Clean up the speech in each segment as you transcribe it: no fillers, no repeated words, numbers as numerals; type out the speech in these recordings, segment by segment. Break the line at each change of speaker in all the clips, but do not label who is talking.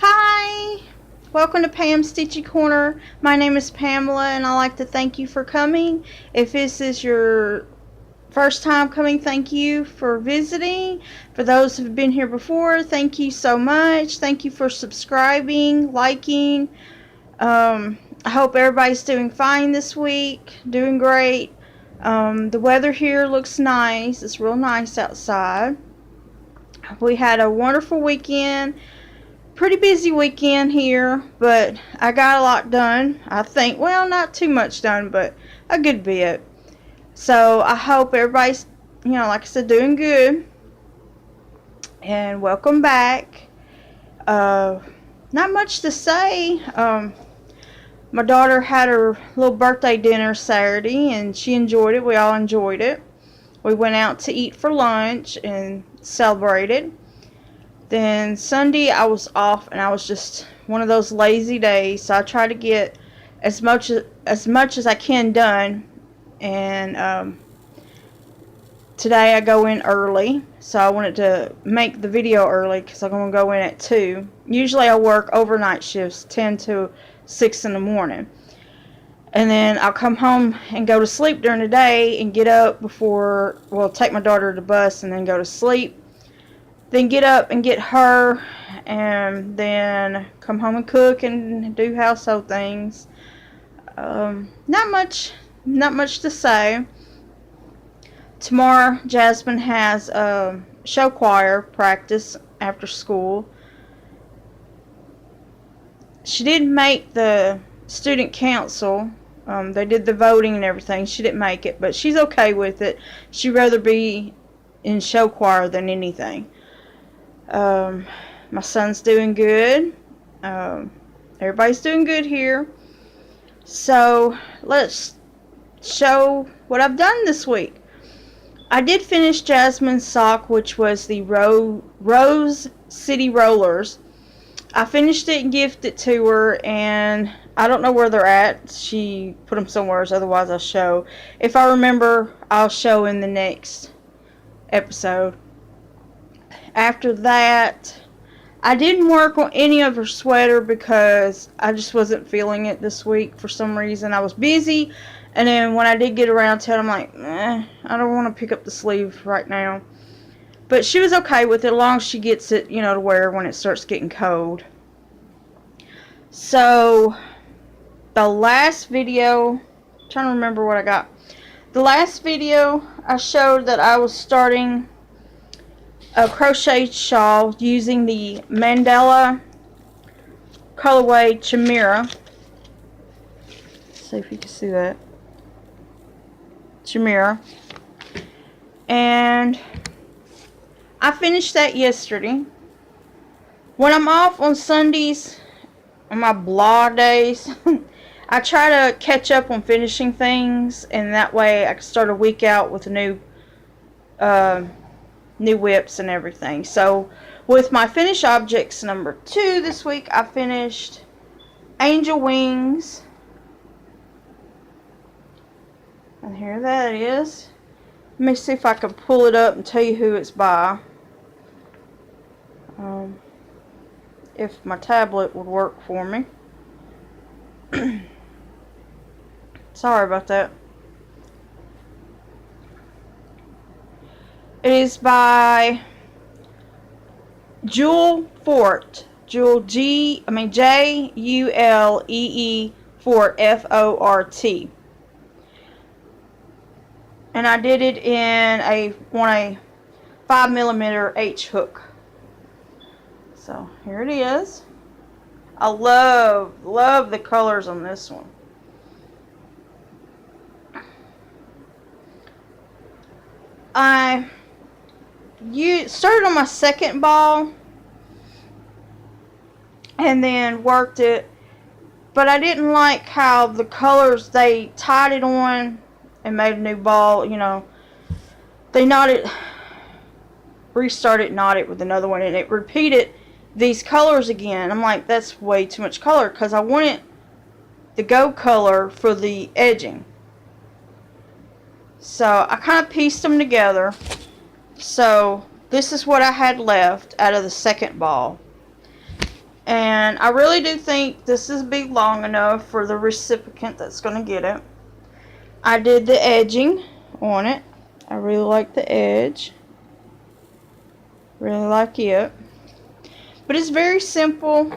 Hi! Welcome to Pam's Stitchy Corner. My name is Pamela and I'd like to thank you for coming. If this is your first time coming, thank you for visiting. For those who have been here before, thank you so much. Thank you for subscribing, liking. I hope everybody's doing fine this week, doing great. The weather here looks nice. It's real nice outside. We had a wonderful weekend. Pretty busy weekend here, but I got a lot done. I think, well, not too much done, but a good bit. So I hope everybody's, like I said, doing good. And welcome back. Not much to say. My daughter had her little birthday dinner Saturday, and she enjoyed it. We all enjoyed it. We went out to eat for lunch and celebrated. Then Sunday I was off and I was just one of those lazy days, so I try to get as much as I can done. And today I go in early, so I wanted to make the video early because I'm going to go in at 2. Usually I work overnight shifts, 10 to 6 in the morning. And then I'll come home and go to sleep during the day and get up before, well, take my daughter to the bus and then go to sleep. Then get up and get her, and then come home and cook and do household things. Not much to say. Tomorrow, Jasmine has a show choir practice after school. She didn't make the student council. They did the voting and everything. She didn't make it, but she's okay with it. She'd rather be in show choir than anything. My son's doing good. Everybody's doing good here. So let's show what I've done this week. I did finish Jasmine's sock, which was the Rose City Rollers. I finished it and gifted it to her, and I don't know where they're at. She put them somewhere, otherwise I'll show. If I remember, I'll show in the next episode. After that, I didn't work on any of her sweater because I just wasn't feeling it this week for some reason. I was busy, and then when I did get around to it, I'm like, I don't want to pick up the sleeve right now. But she was okay with it as long as she gets it, to wear when it starts getting cold. So, the last video, I'm trying to remember what I got. The last video, I showed that I was starting a crochet shawl using the Mandala colorway Chimera. See if you can see that. Chimera. And I finished that yesterday. When I'm off on Sundays, on my blah days, I try to catch up on finishing things, and that way I can start a week out with a new whips and everything. So with my finish objects number 2 this week, I finished Angel Wings, and here that is. Let me see if I can pull it up and tell you who it's by, if my tablet would work for me. Sorry about that. It is by Jewel Fort. Jewel Julee Fort Fort. And I did it in a 5mm H hook. So here it is. I love the colors on this one. I started on my second ball and then worked it, but I didn't like how the colors, they tied it on and made a new ball. They restarted, knotted with another one, and it repeated these colors again. I'm like, that's way too much color, because I wanted the gold color for the edging. So I kind of pieced them together. So this is what I had left out of the second ball. And I really do think this is big long enough for the recipient that's going to get it. I did the edging on it. I really like the edge. Really like it. But it's very simple.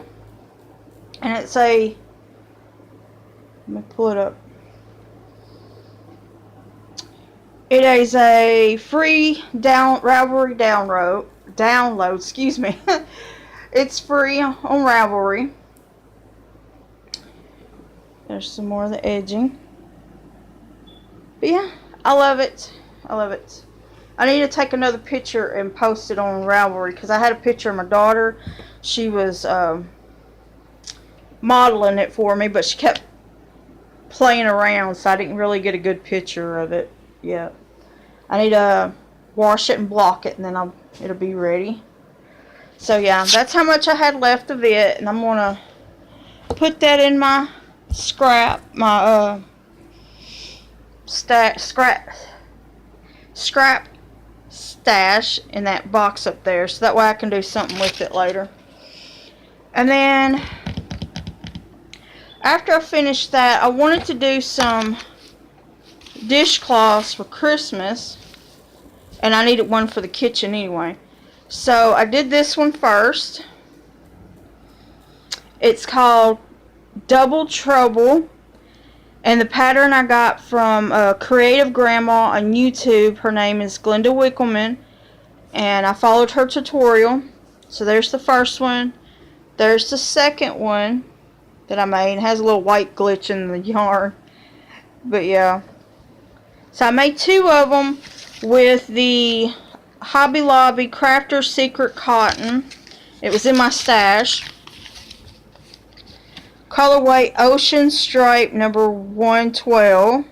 And it's a... Let me pull it up. It is a free Ravelry download, excuse me. It's free on Ravelry. There's some more of the edging. But yeah, I love it. I love it. I need to take another picture and post it on Ravelry because I had a picture of my daughter. She was modeling it for me, but she kept playing around, so I didn't really get a good picture of it yet. I need to wash it and block it, and then it'll be ready. So yeah, that's how much I had left of it, and I'm gonna put that in my scrap stash in that box up there, so that way I can do something with it later. And then after I finished that, I wanted to do some dishcloths for Christmas, and I needed one for the kitchen anyway. So I did this one first. It's called Double Trouble, and the pattern I got from Creative Grandma on YouTube. Her name is Glenda Wickelman, and I followed her tutorial. So there's the first one. There's the second one that I made. It has a little white glitch in the yarn, but yeah. So I made two of them with the Hobby Lobby Crafter's Secret Cotton. It was in my stash. Colorway Ocean Stripe number 112.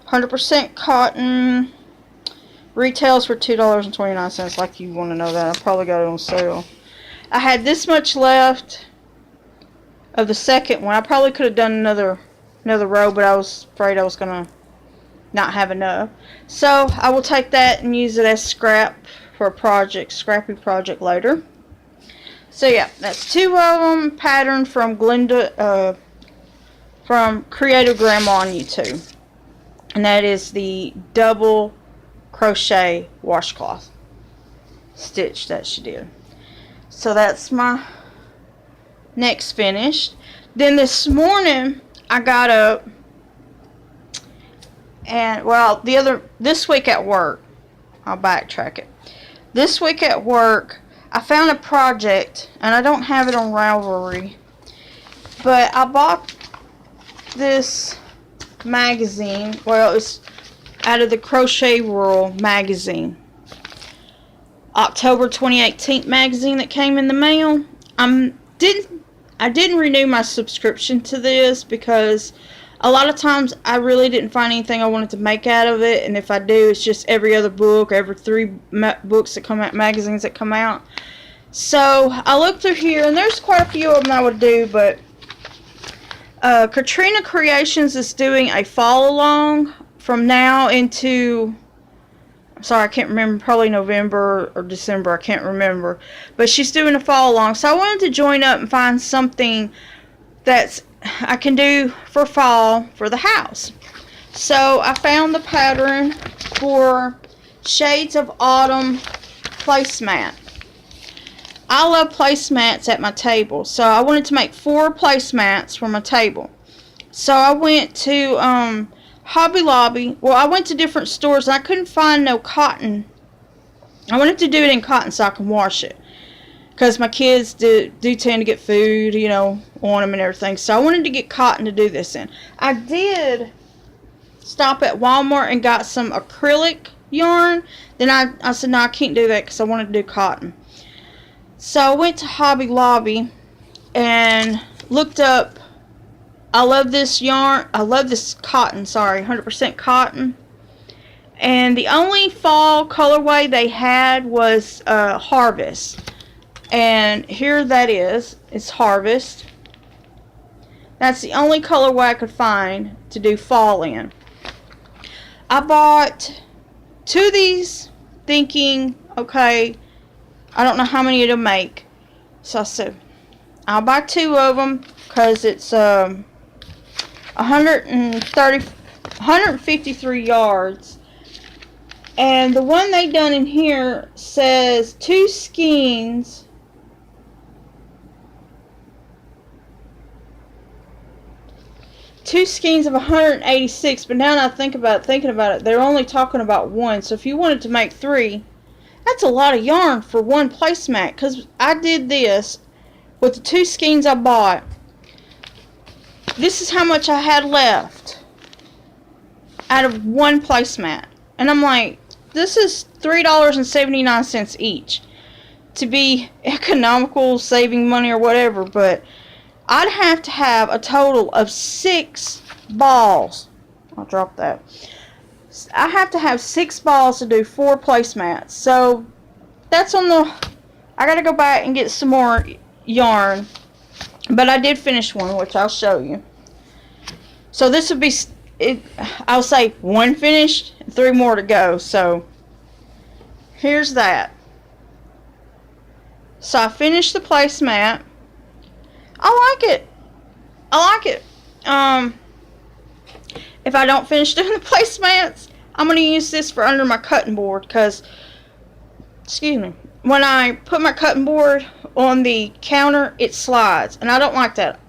100% cotton. Retails for $2.29, like you want to know that. I probably got it on sale. I had this much left of the second one. I probably could have done another row, but I was afraid I was going to not have enough. So I will take that and use it as scrap for a scrappy project later. So yeah, that's two of them patterned from Glenda, from Creative Grandma on YouTube. And that is the double crochet washcloth stitch that she did. So that's my next finished. Then this morning I got up and, well, this week at work, I'll backtrack it. This week at work, I found a project, and I don't have it on Ravelry, but I bought this magazine. Well, it's out of the Crochet World magazine. October 2018 magazine that came in the mail. I didn't renew my subscription to this because a lot of times I really didn't find anything I wanted to make out of it, and if I do, it's just every other book, or every 3 books that come out, magazines that come out. So I looked through here, and there's quite a few of them I would do, but Katrina Creations is doing a fall along from now into, I'm sorry, I can't remember, probably November or December, I can't remember, but she's doing a fall along. So I wanted to join up and find something that's I can do for fall for the house. So I found the pattern for Shades of Autumn placemat. I love placemats at my table, so I wanted to make 4 placemats for my table. So I went to Hobby Lobby. Well, I went to different stores and I couldn't find no cotton. I wanted to do it in cotton so I can wash it, because my kids do tend to get food, you know, on them and everything. So I wanted to get cotton to do this in. I did stop at Walmart and got some acrylic yarn. Then I said, no, I can't do that because I wanted to do cotton. So I went to Hobby Lobby and looked up. I love this yarn. I love this cotton, sorry, 100% cotton. And the only fall colorway they had was Harvest. And here that is. It's Harvest. That's the only colorway I could find to do fall in. I bought 2 of these thinking, okay, I don't know how many it'll make. So I said, I'll buy 2 of them because it's 153 yards. And the one they done in here says 2 skeins. Two skeins of 186, but now that I thinking about it, they're only talking about 1. So if you wanted to make 3, that's a lot of yarn for 1 placemat. Because I did this with the 2 skeins I bought. This is how much I had left out of 1 placemat. And I'm like, this is $3.79 each. To be economical, saving money or whatever, but I'd have to have a total of 6 balls. I'll drop that. I have to have 6 balls to do 4 placemats. So that's on the... I gotta go back and get some more yarn. But I did finish one, which I'll show you. So this would be... I'll say 1 finished, 3 more to go. So here's that. So I finished the placemat. I like it. If I don't finish doing the placemats, I'm going to use this for under my cutting board because, excuse me, when I put my cutting board on the counter, it slides, and I don't like that.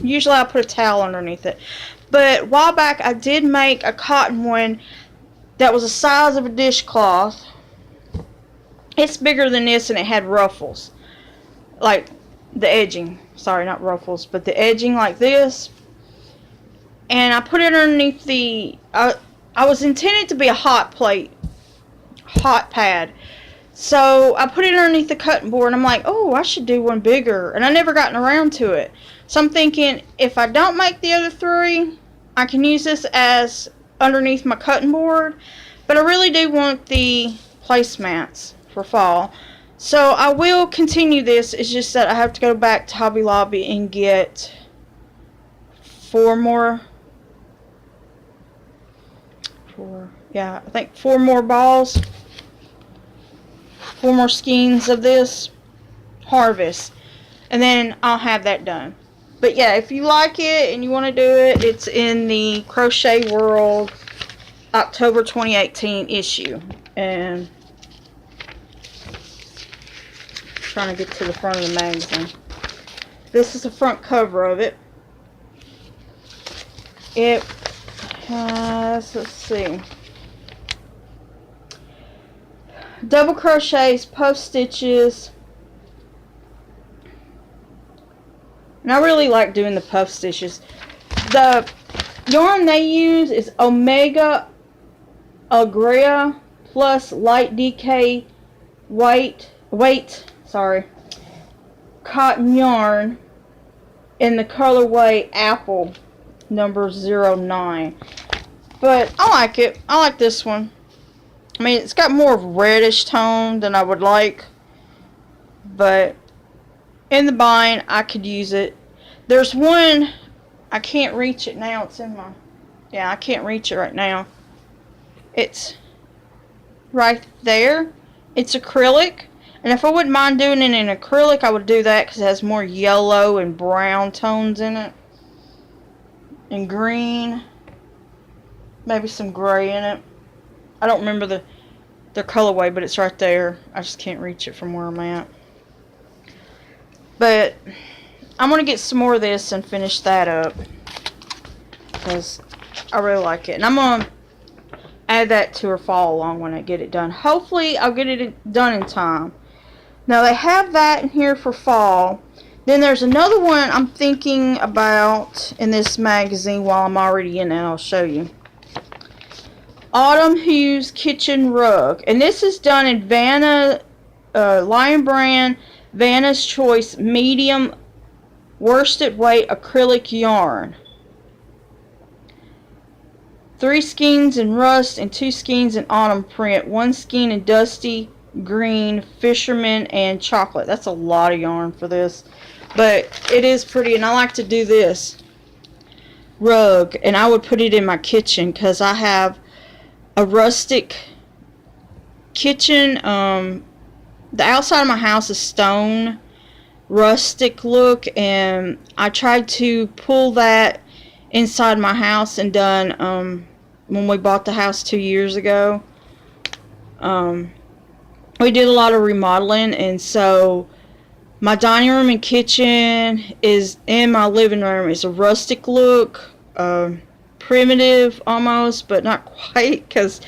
Usually I put a towel underneath it. But a while back, I did make a cotton one that was the size of a dishcloth. It's bigger than this, and it had ruffles. Like the edging. Sorry, not ruffles, but the edging like this. And I put it underneath the... I was intended to be a hot pad. So I put it underneath the cutting board, and I'm like, oh, I should do one bigger. And I never gotten around to it. So I'm thinking, if I don't make the other 3, I can use this as underneath my cutting board. But I really do want the placemats for fall. So I will continue this. It's just that I have to go back to Hobby Lobby and get 4 more. I think 4 more balls. 4 more skeins of this harvest. And then I'll have that done. But yeah, if you like it and you want to do it, it's in the Crochet World October 2018 issue. And trying to get to the front of the magazine. This is the front cover of it. It has, let's see, double crochets, puff stitches, and I really like doing the puff stitches. The yarn they use is Omega Agria plus light DK weight cotton yarn in the colorway Apple number 09. But I like it. I like this one. I mean, it's got more reddish tone than I would like, but in the bind I could use it. There's one, I can't reach it now. It's in my, yeah, I can't reach it right now. It's right there. It's acrylic. And if I wouldn't mind doing it in acrylic, I would do that because it has more yellow and brown tones in it. And green. Maybe some gray in it. I don't remember the colorway, but it's right there. I just can't reach it from where I'm at. But I'm going to get some more of this and finish that up. Because I really like it. And I'm going to add that to her fall along when I get it done. Hopefully I'll get it done in time. Now they have that in here for fall. Then there's another one I'm thinking about in this magazine while I'm already in it. I'll show you. Autumn Hues Kitchen Rug. And this is done in Lion Brand Vanna's Choice medium worsted weight acrylic yarn. 3 skeins in rust and 2 skeins in autumn print. 1 skein in dusty green, fisherman, and chocolate. That's a lot of yarn for this, but it is pretty, and I like to do this rug, and I would put it in my kitchen because I have a rustic kitchen. The outside of my house is stone, rustic look, and I tried to pull that inside my house and done when we bought the house 2 years ago. We did a lot of remodeling, and so my dining room and kitchen is in my living room is a rustic look, primitive almost, but not quite, because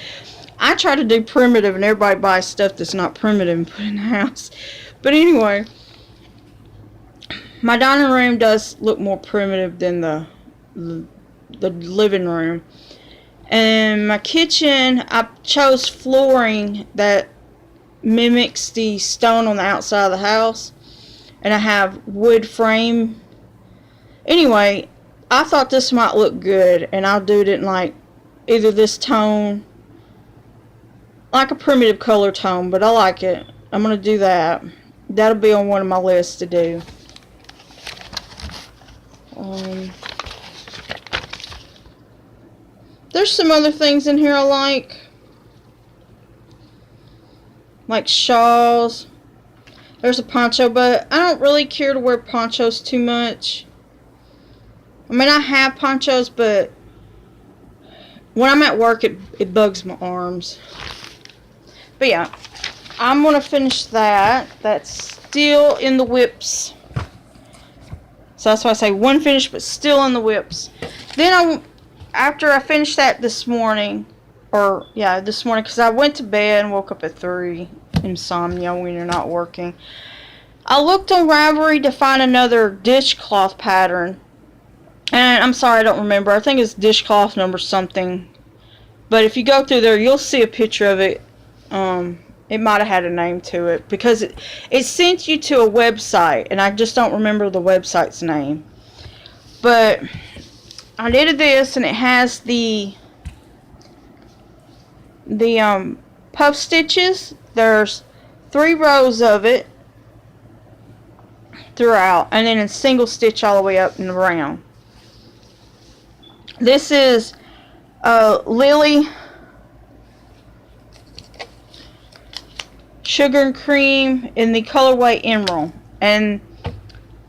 I try to do primitive and everybody buys stuff that's not primitive and put in the house. But anyway, my dining room does look more primitive than the living room. And my kitchen, I chose flooring that mimics the stone on the outside of the house. And I have wood frame. Anyway, I thought this might look good, and I'll do it in like either this tone, like a primitive color tone, but I like it. I'm going to do that. That'll be on one of my lists to do. There's some other things in here I like shawls. There's a poncho, but I don't really care to wear ponchos too much. I mean, I have ponchos, but when I'm at work, it bugs my arms. But yeah, I'm going to finish that. That's still in the whips. So that's why I say one finished, but still in the whips. Then after I finished that this morning, because I went to bed and woke up at 3, insomnia when you're not working. I looked on Ravelry to find another dishcloth pattern. And I'm sorry, I don't remember. I think it's dishcloth number something. But if you go through there, you'll see a picture of it. It might have had a name to it, because it sent you to a website, and I just don't remember the website's name. But I did this, and it has the puff stitches. There's 3 rows of it throughout, and then a single stitch all the way up and around. This is Lily Sugar and Cream in the colorway Emerald, and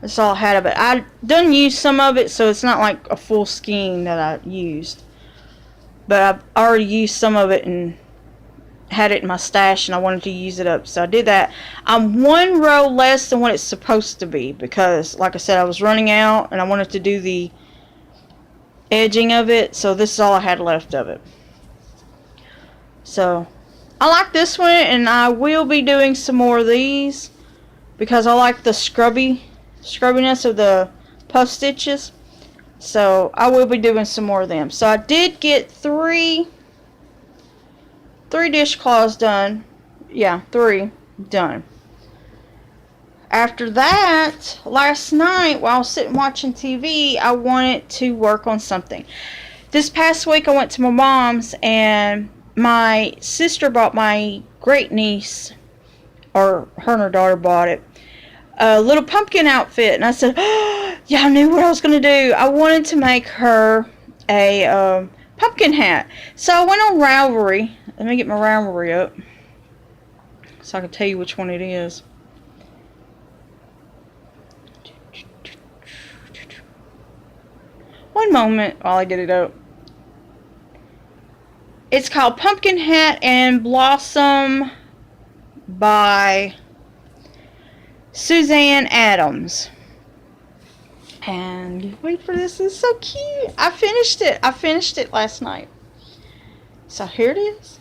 that's all I had of it. I done use some of it, so it's not like a full skein that I used, but I've already used some of it and had it in my stash, and I wanted to use it up, so I did that. I'm 1 row less than what it's supposed to be, because like I said, I was running out and I wanted to do the edging of it, so this is all I had left of it. So I like this one, and I will be doing some more of these because I like the scrubbiness of the puff stitches. So I will be doing some more of them. So I did get 3 dishcloths done. Yeah, 3 done. After that, last night while I was sitting watching TV, I wanted to work on something. This past week I went to my mom's, and my sister bought my great niece, or her and her daughter bought it, a little pumpkin outfit. And I said, oh, yeah, I knew what I was going to do. I wanted to make her a pumpkin hat. So I went on Ravelry. Let me get my Ravelry up so I can tell you which one it is. One moment while I get it up. It's called Pumpkin Hat and Blossom by Suzanne Adams. And wait for this. It's so cute. I finished it. I finished it last night. So here it is.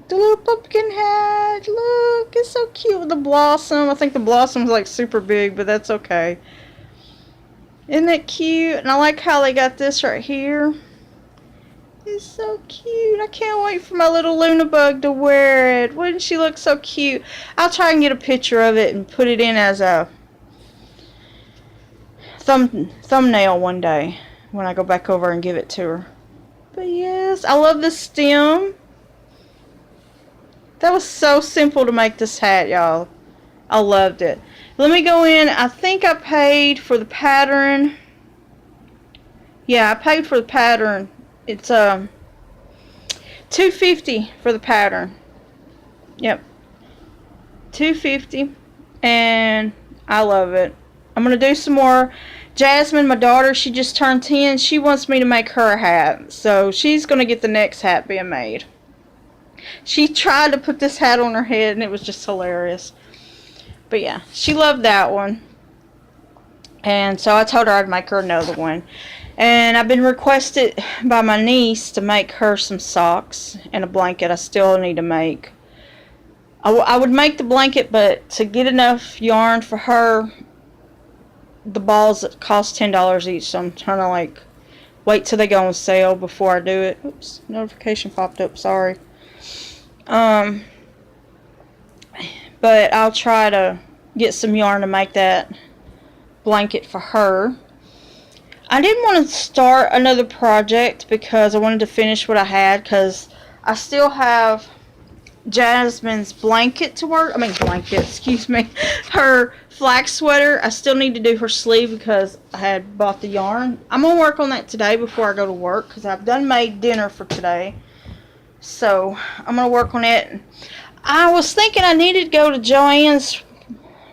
The little pumpkin hat. Look, it's so cute with the blossom. I think the blossom's like super big, but that's okay. Isn't that cute? And I like how they got this right here. It's so cute. I can't wait for my little Luna bug to wear it. Wouldn't she look so cute? I'll try and get a picture of it and put it in as a thumbnail one day when I go back over and give it to her. But yes, I love the stem. That was so simple to make this hat, y'all. I loved it. Let me go in. I think I paid for the pattern. Yeah, I paid for the pattern. It's $2.50 for the pattern. Yep. $2.50, and I love it. I'm gonna do some more. Jasmine, my daughter, she just turned 10. She wants me to make her a hat, so she's gonna get the next hat being made. She tried to put this hat on her head, and it was just hilarious. But yeah, she loved that one. And so I told her I'd make her another one. And I've been requested by my niece to make her some socks and a blanket I still need to make. I would make the blanket, but to get enough yarn for her, the balls cost $10 each. So I'm trying to like wait till they go on sale before I do it. Oops, notification popped up, sorry. But I'll try to get some yarn to make that blanket for her. I didn't want to start another project because I wanted to finish what I had, because I still have Jasmine's blanket to work. I mean blanket, excuse me. Her flax sweater. I still need to do her sleeve because I had bought the yarn. I'm going to work on that today before I go to work, because I've done made dinner for today. So I'm going to work on it. I was thinking I needed to go to Joann's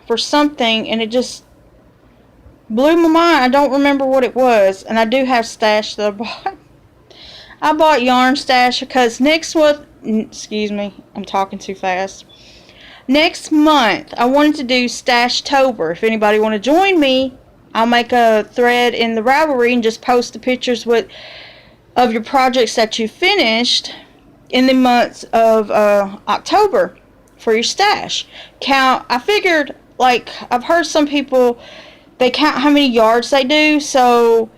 for something, and it just blew my mind. I don't remember what it was, and I do have stash that I bought. I bought yarn stash because next month, excuse me, I'm talking too fast. Next month, I wanted to do Stash Tober. If anybody want to join me, I'll make a thread in the Ravelry and just post the pictures of your projects that you finished in the month of October for your stash. I figured, like, I've heard some people, they count how many yards they do, so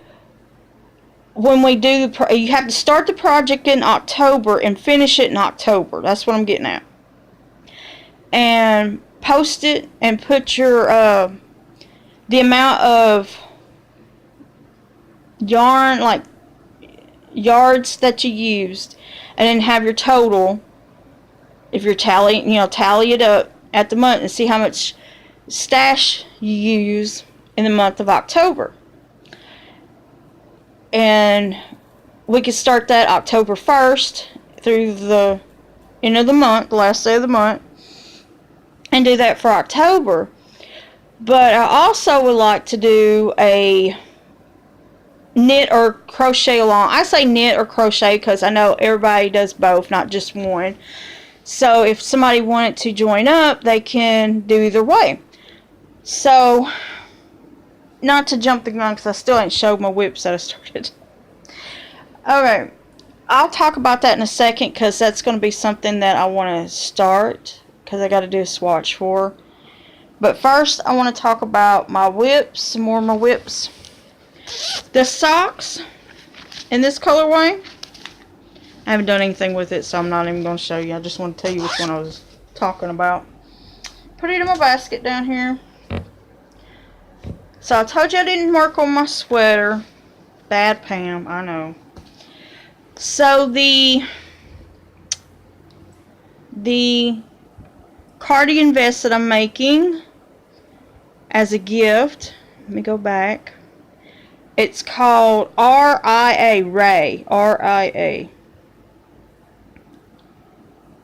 when we do you have to start the project in October and finish it in October. That's what I'm getting at. And post it and put your the amount of yarn, like yards that you used, and then have your total. If you're tally it up at the month and see how much stash you use in the month of October. And we could start that October 1st through the end of the month, the last day of the month, and do that for October. But I also would like to do a knit or crochet along. I say knit or crochet because I know everybody does both, not just one. So if somebody wanted to join up, they can do either way. So, not to jump the gun because I still ain't showed my whips that I started. Okay, I'll talk about that in a second because that's going to be something that I want to start because I got to do a swatch for. But first, I want to talk about my whips, some more of my whips. The socks in this colorway, I haven't done anything with it, so I'm not even going to show you. I just want to tell you which one I was talking about. Put it in my basket down here. So I told you I didn't work on my sweater. Bad Pam, I know. So the cardigan vest that I'm making as a gift, let me go back. It's called RIA, Ray, R-I-A.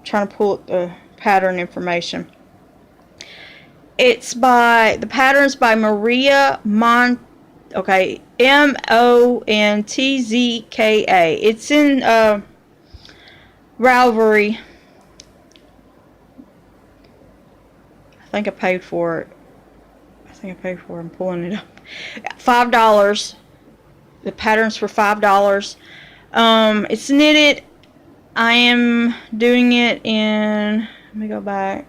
Trying to pull up the pattern information. The pattern's by Maria Montzka. It's in Ravelry. I think I paid for it. I'm pulling it up. $5. The pattern's for $5. It's knitted. I am doing it in, let me go back,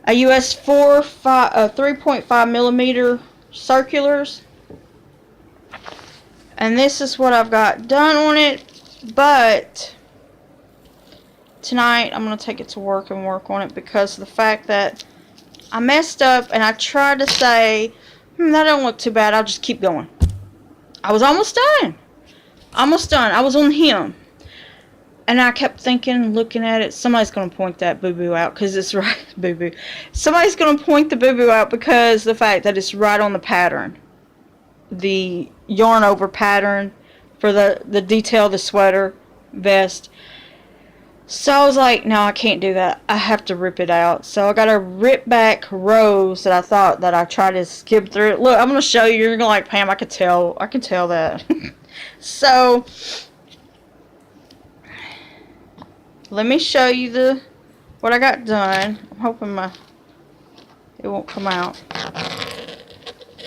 a US 3.5 millimeter circulars. And this is what I've got done on it. But tonight I'm going to take it to work and work on it because of the fact that I messed up and I tried to say, that don't look too bad, I'll just keep going. I was almost done. I was on him. And I kept thinking, looking at it, somebody's going to point that boo-boo out because it's right, boo-boo. Somebody's going to point the boo-boo out because the fact that it's right on the pattern. The yarn over pattern for the detail of the sweater, vest. So I was like, no, I can't do that. I have to rip it out. So I got to rip back rows that I thought that I tried to skip through. Look, I'm going to show you. You're going to like, Pam, I can tell that. So let me show you what I got done. I'm hoping it won't come out.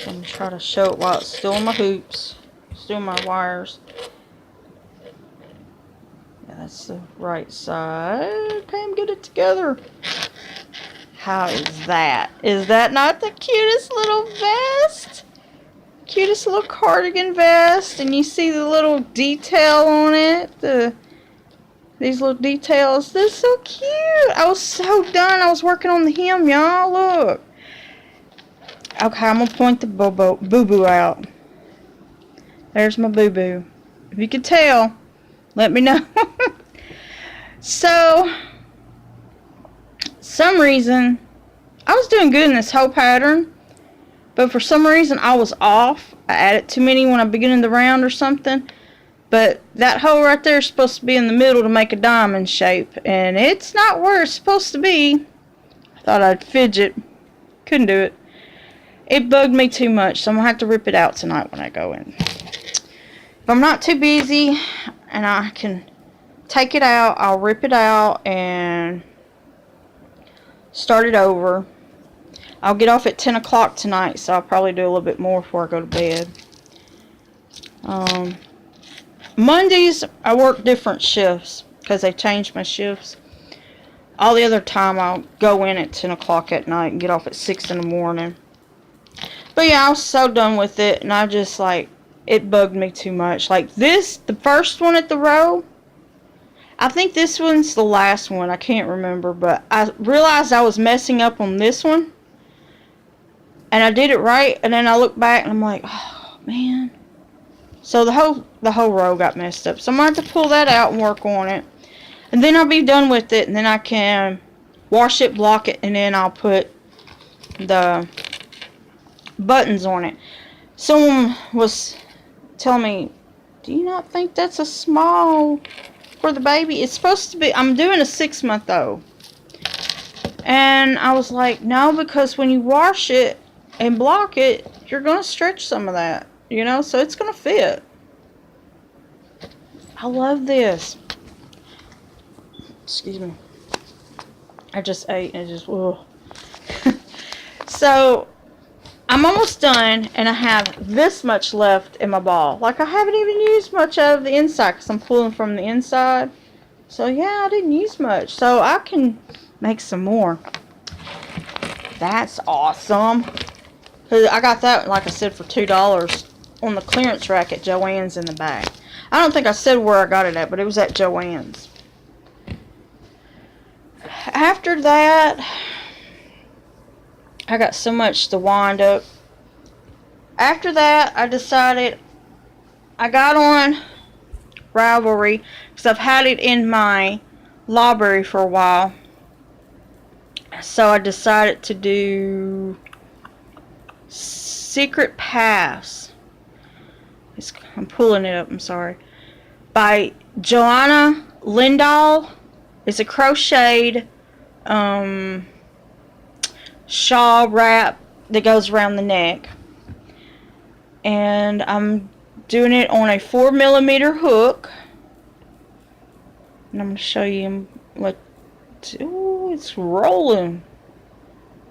Let me try to show it while it's still in my hoops. Still in my wires. Yeah, that's the right side. Pam, get it together. How is that? Is that not the cutest little vest? Cutest little cardigan vest. And you see the little detail on it. These little details. They're so cute. I was so done. I was working on the hem, y'all. Look. Okay, I'm going to point the boo-boo out. There's my boo-boo. If you can tell, let me know. So, some reason, I was doing good in this whole pattern, but for some reason I was off. I added too many when I began the round or something. But that hole right there is supposed to be in the middle to make a diamond shape, and it's not where it's supposed to be. I thought I'd fidget. Couldn't do it. It bugged me too much, so I'm going to have to rip it out tonight when I go in. If I'm not too busy and I can take it out, I'll rip it out and start it over. I'll get off at 10 o'clock tonight, so I'll probably do a little bit more before I go to bed. Mondays, I work different shifts because they changed my shifts. All the other time, I'll go in at 10 o'clock at night and get off at 6 in the morning. But yeah, I was so done with it, and I just like, it bugged me too much. Like this, the first one at the row, I think this one's the last one. I can't remember, but I realized I was messing up on this one. And I did it right, and then I look back and I'm like, oh man. So the whole row got messed up. So I'm going to have to pull that out and work on it. And then I'll be done with it, and then I can wash it, block it, and then I'll put the buttons on it. Someone was telling me, do you not think that's a small for the baby? It's supposed to be, I'm doing a 6-month-old. And I was like, no, because when you wash it and block it, you're going to stretch some of that, you know, so it's going to fit. I love this. Excuse me. I just ate and it just, ugh. So, I'm almost done, and I have this much left in my ball. Like, I haven't even used much out of the inside because I'm pulling from the inside. So, yeah, I didn't use much. So, I can make some more. That's awesome. I got that, like I said, for $2 on the clearance rack at Joann's in the back. I don't think I said where I got it at, but it was at Joann's. After that, I got so much to wind up. After that, I decided I got on Ravelry because I've had it in my library for a while. So I decided to do Secret Paths. I'm pulling it up, I'm sorry. By Joanna Lindahl. It's a crocheted shawl wrap that goes around the neck. And I'm doing it on a 4mm hook. And I'm going to show you what. Ooh, it's rolling.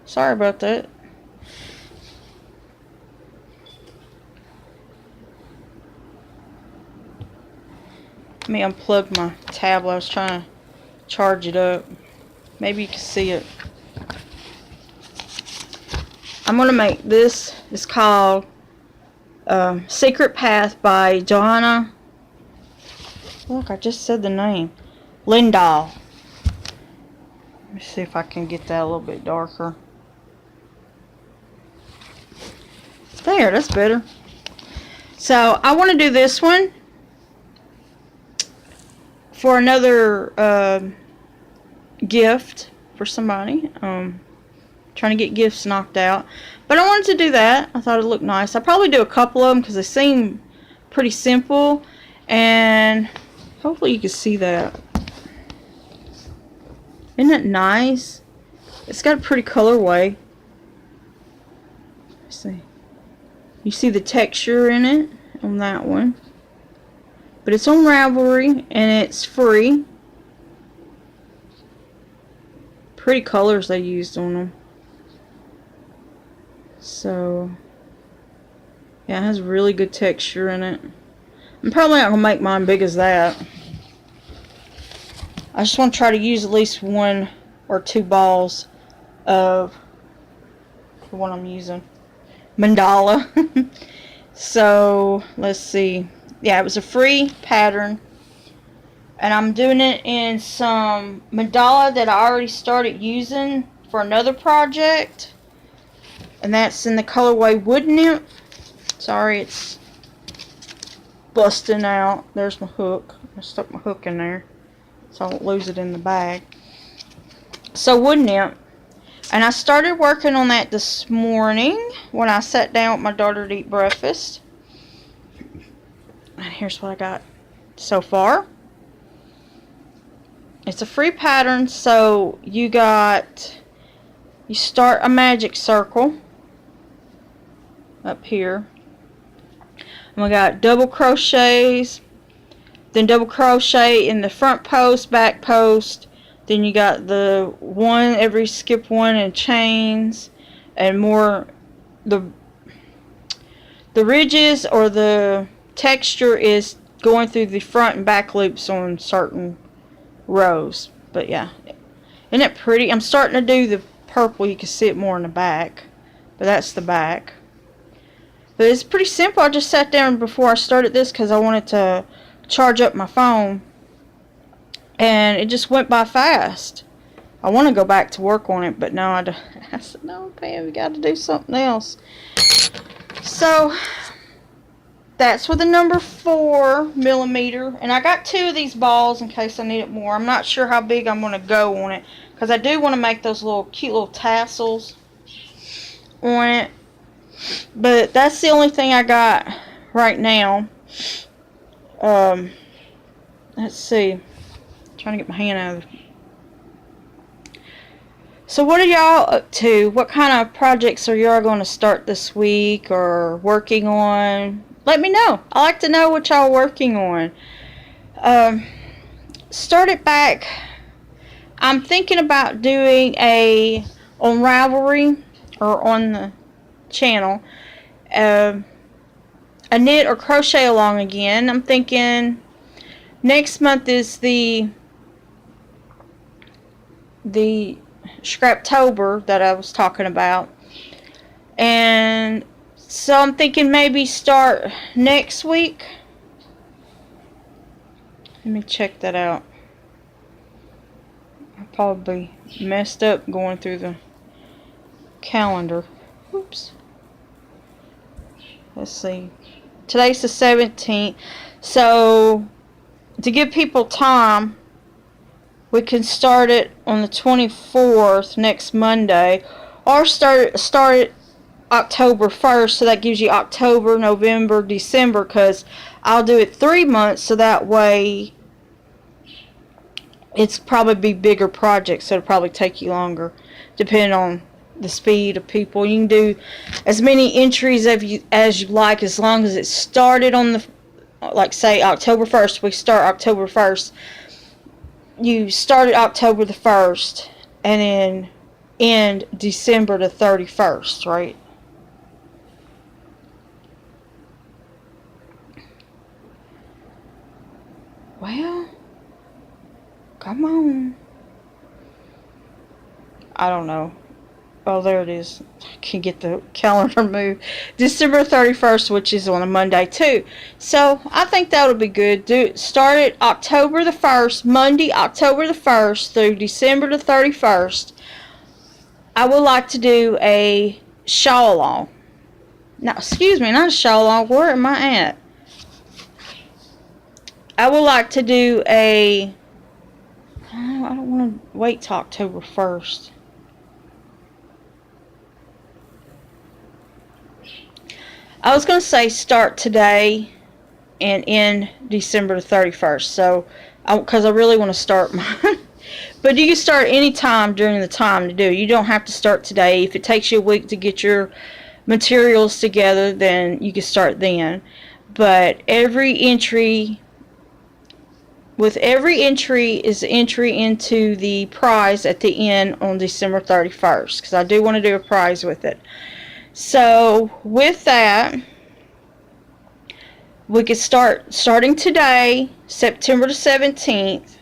Sorry about that. Let me unplug my tablet. I was trying to charge it up. Maybe you can see it. I'm going to make this. It's called Secret Path by Joanna. Look, I just said the name. Lindahl. Let me see if I can get that a little bit darker. There, that's better. So, I want to do this one for another gift for somebody. Trying to get gifts knocked out. But I wanted to do that. I thought it looked nice. I'll probably do a couple of them because they seem pretty simple. And hopefully you can see that. Isn't that nice? It's got a pretty colorway. Let's see. You see the texture in it on that one. But it's on Ravelry and it's free. Pretty colors they used on them. So, yeah, it has really good texture in it. I'm probably not going to make mine big as that. I just want to try to use at least 1 or 2 balls of the one I'm using. Mandala. So, let's see. Yeah, it was a free pattern. And I'm doing it in some mandala that I already started using for another project. And that's in the colorway Wood Nymph. Sorry, it's busting out. There's my hook. I stuck my hook in there so I don't lose it in the bag. So Wood Nymph. And I started working on that this morning when I sat down with my daughter to eat breakfast. And here's what I got so far. It's a free pattern, so you start a magic circle up here. And we got double crochets, then double crochet in the front post, back post, then you got the one every skip one and chains, and more the ridges or the texture is going through the front and back loops on certain rows. But yeah, isn't it pretty? I'm starting to do the purple. You can see it more in the back, but that's the back. But it's pretty simple. I just sat down before I started this because I wanted to charge up my phone, and it just went by fast. I want to go back to work on it, but no, I said, no, Pam, we got to do something else. So that's with the number 4mm, and I got 2 of these balls in case I need it more. I'm not sure how big I'm going to go on it because I do want to make those cute little tassels on it. But that's the only thing I got right now. Let's see. I'm trying to get my hand out of it. So what are y'all up to? What kind of projects are y'all going to start this week or working on? Let me know. I like to know what y'all are working on. Start it back. I'm thinking about doing on Ravelry or on the channel a knit or crochet along again. I'm thinking next month is the scrap Tober that I was talking about, and so I'm thinking maybe start next week. Let me check that out. I probably messed up going through the calendar. Oops. Let's see. Today's the 17th. So to give people time, we can start it on the 24th, next Monday, or start it October 1st, so that gives you October, November, December, because I'll do it 3 months, so that way it's probably be bigger projects, so it'll probably take you longer, depending on the speed of people. You can do as many entries as you like, as long as it started on the, like say October 1st, we start October 1st, you started October the 1st, and then end December the 31st, right? Well, come on. I don't know. Oh, there it is. I can get the calendar moved. December 31st, which is on a Monday too. So I think that'll be good. Start it October the 1st, Monday, October the 1st through December the 31st. I would like to do a shawl along. No, excuse me, not a shawl along. Where am I at? I would like to do I don't want to wait till October 1st. I was going to say start today and end December the 31st. So, because I really want to start mine. But you can start any time during the time to do. You don't have to start today. If it takes you a week to get your materials together, then you can start then. But with every entry is entry into the prize at the end on December 31st, because I do want to do a prize with it. So with that, we could starting today, September the 17th,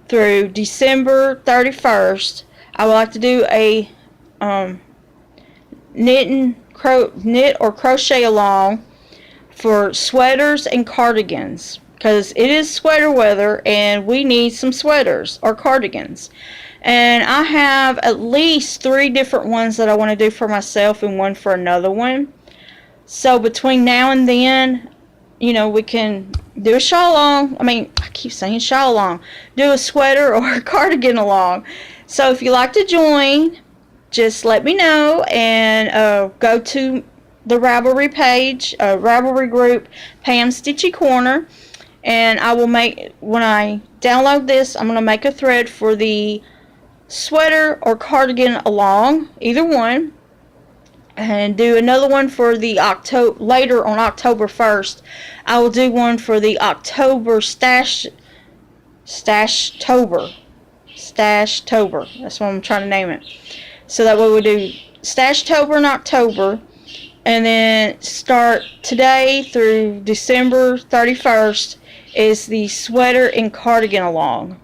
through December 31st. I would like to do a knit or crochet along for sweaters and cardigans, because it is sweater weather and we need some sweaters or cardigans. And I have at least 3 different ones that I want to do for myself and one for another one. So between now and then, you know, we can do a shawl along. I keep saying shawl along. Do a sweater or a cardigan along. So if you like to join, just let me know and go to the Ravelry page, Ravelry group, Pam Stitchy Corner. And I will when I download this, I'm going to make a thread for the sweater or cardigan along, either one. And do another one for the later on October 1st. I will do one for the October Stash Tober. That's what I'm trying to name it. So that way we do Stash Tober in October, and then start today through December 31st is the sweater and cardigan along.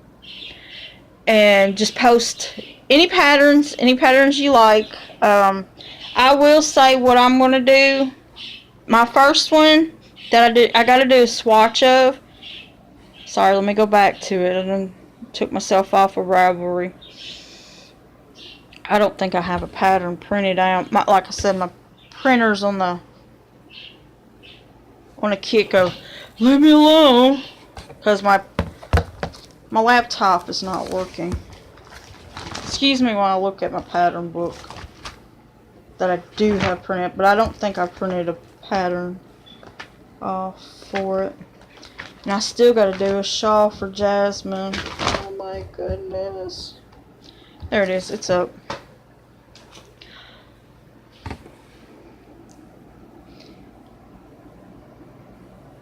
And just post any patterns you like. I will say what I'm going to do. My first one that I got to do a swatch of. Sorry, let me go back to it. I done took myself off of Ravelry. I don't think I have a pattern printed out. Like I said, my printer's on a kick of leave me alone, because my laptop is not working. Excuse me while I look at my pattern book that I do have printed, but I don't think I printed a pattern for it. And I still got to do a shawl for Jasmine. Oh my goodness. There it is. It's up.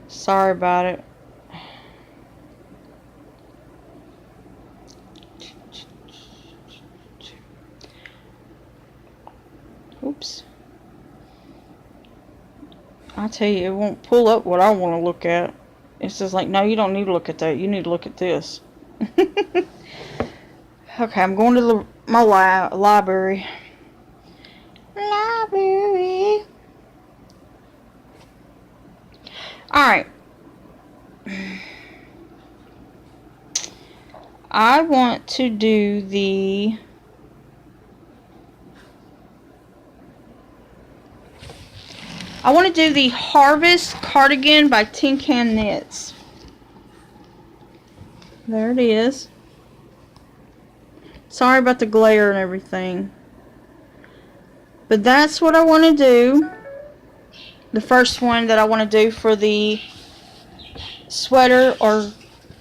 Sorry about it. Oops. I tell you, it won't pull up what I want to look at. It's just like, no, you don't need to look at that. You need to look at this. Okay, I'm going to my library. Alright. I want to do the Harvest Cardigan by Tin Can Knits. There it is. Sorry about the glare and everything. But that's what I want to do. The first one that I want to do for the sweater or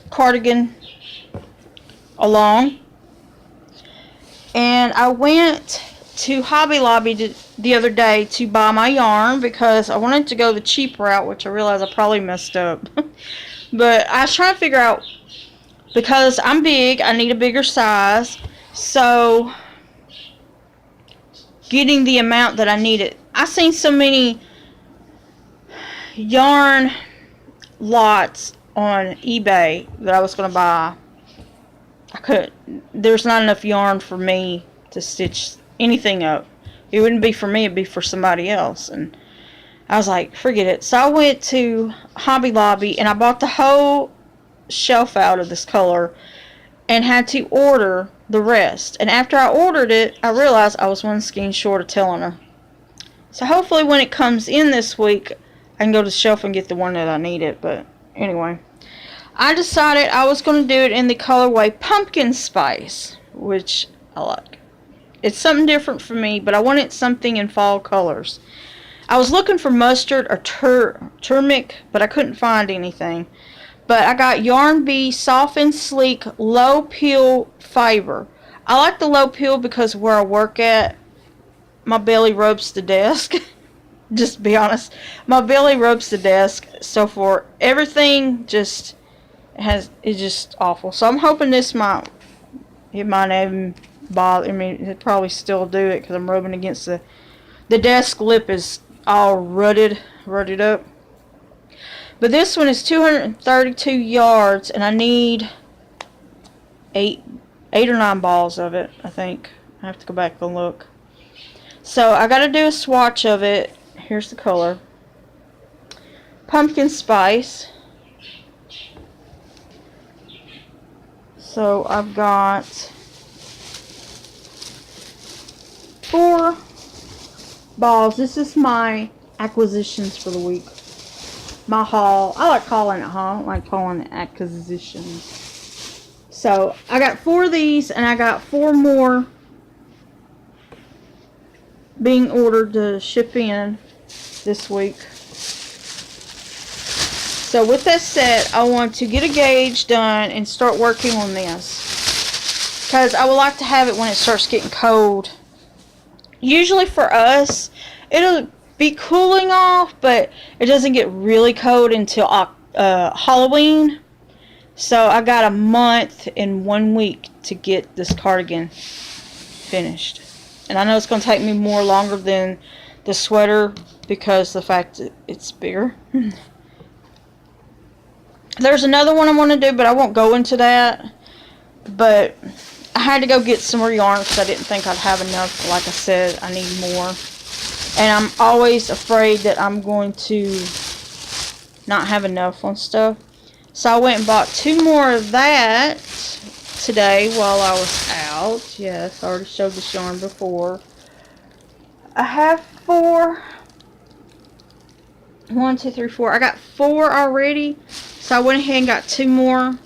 cardigan along. And I went to Hobby Lobby the other day to buy my yarn because I wanted to go the cheap route, which I realized I probably messed up. But I was trying to figure out, because I'm big, I need a bigger size. So getting the amount that I needed. I seen so many yarn lots on eBay that I was going to buy. There's not enough yarn for me to stitch anything up. It wouldn't be for me, it'd be for somebody else. And I was like, forget it. So I went to Hobby Lobby and I bought the whole shelf out of this color and had to order the rest. And after I ordered it, I realized I was one skein short of telling her. So hopefully when it comes in this week, I can go to the shelf and get the one that I needed. But anyway, I decided I was going to do it in the colorway Pumpkin Spice, which I like. It's something different for me, but I wanted something in fall colors. I was looking for mustard or turmeric, but I couldn't find anything. But I got Yarn Bee Soft and Sleek Low Peel Fiber. I like the low peel because where I work at, my belly rubs the desk. Just to be honest, my belly rubs the desk. So for everything, it's just awful. So I'm hoping it might even bother. I mean, it probably still do it because I'm rubbing against the desk lip is all rutted up. But this one is 232 yards, and I need eight or 9 balls of it, I think. I have to go back and look. So I got to do a swatch of it. Here's the color. Pumpkin Spice. So I've got 4 balls. This is my acquisitions for the week. My haul. I like calling it haul. I don't like calling it acquisitions. So I got 4 of these, and I got 4 more being ordered to ship in this week. So with that said, I want to get a gauge done and start working on this, because I would like to have it when it starts getting cold. Usually for us, it'll be cooling off, but it doesn't get really cold until Halloween. So I got a month and 1 week to get this cardigan finished. And I know it's going to take me longer than the sweater because the fact that it's bigger. There's another one I want to do, but I won't go into that. But I had to go get some more yarn because I didn't think I'd have enough. Like I said, I need more. And I'm always afraid that I'm going to not have enough on stuff. So I went and bought 2 more of that today while I was out. Yes, I already showed this yarn before. I have 4. 1, 2, 3, 4. I got 4 already. So I went ahead and got 2 more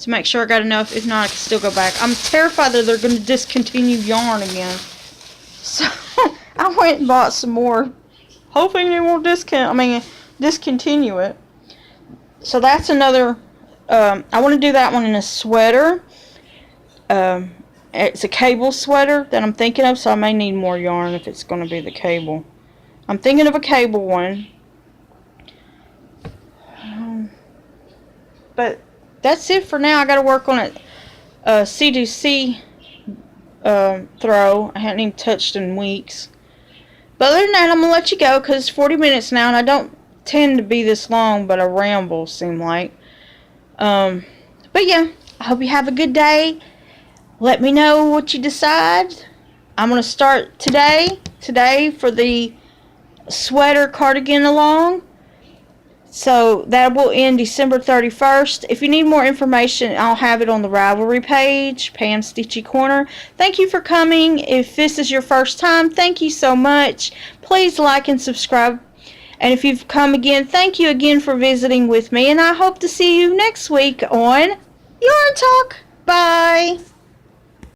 to make sure I got enough. If not, I can still go back. I'm terrified that they're going to discontinue yarn again. So I went and bought some more, hoping they won't discontinue it. So that's another. I want to do that one in a sweater. It's a cable sweater that I'm thinking of, so I may need more yarn if it's going to be the cable. I'm thinking of a cable one. But that's it for now. I got to work on it. C2C throw. I haven't even touched in weeks. But other than that, I'm going to let you go because it's 40 minutes now, and I don't tend to be this long, but I ramble, seem like. But yeah, I hope you have a good day. Let me know what you decide. I'm going to start today for the sweater cardigan along. So that will end December 31st. If you need more information, I'll have it on the Ravelry page, Pam's Stitchy Corner. Thank you for coming. If this is your first time, thank you so much. Please like and subscribe. And if you've come again, thank you again for visiting with me. And I hope to see you next week on Yarn Talk. Bye.